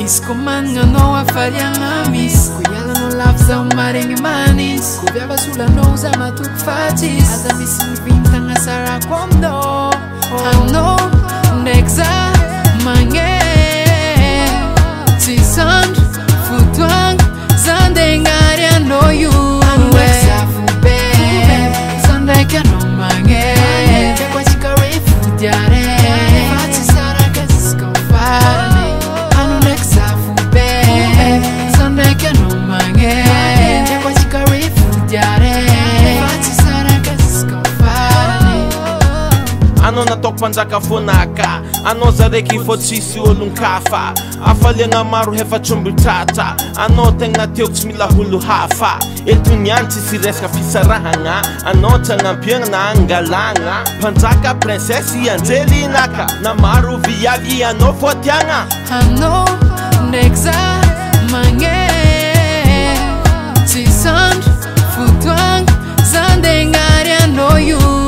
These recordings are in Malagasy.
Iscomanganao afariagna misy ko ialano lafy zaho maregny manisy ko viava solanao za matoky fatsisy aza misy mivintagna sarako aminao anao ndraiky za magne tsy sandro fotoagna za ndegnary anao io zafobe za ndraiky anao magne tiako atsika refudiare fatsy saraka ziska farany anao nataoko mpanjaka fonaka anao zaraiky fô tsisy olon-kafa afaliagna maro hefatrombitratra anao tegna tiako tsy mila holo hafa eto niany tsisy resaka fisarahagna anao tsy agnampiagna na angalagna mpanjaka princesy anjelinaka na maro viavy anao fô tiagna anao ndraiky za magne tsy sandro fotoagna za ndegnary anao io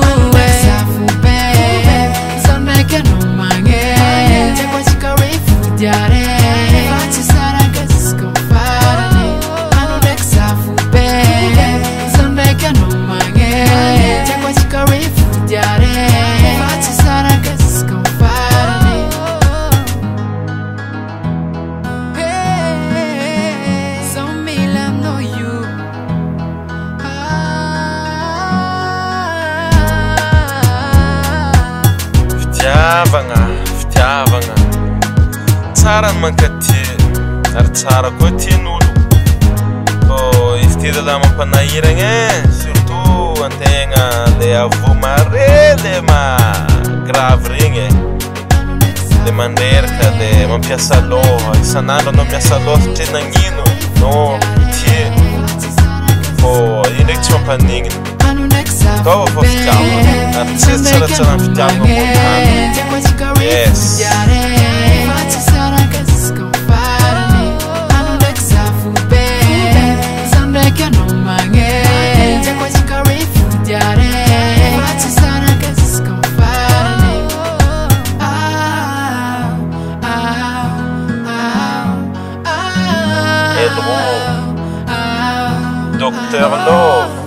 fitiavagna tsara ny mankaty ary tsara koa tian'olo fô izy ty zala mampanahiragna surtout antegna le avo mare le grave regny le mandreraka le mampiasa loha isan'andro anao miasa loha satria nagnino no ty fô io ndraiky tsy mampanigny tova fô fitiavagna ary tsisy tsaratsara ny fitiavagna montany yes Docteur Love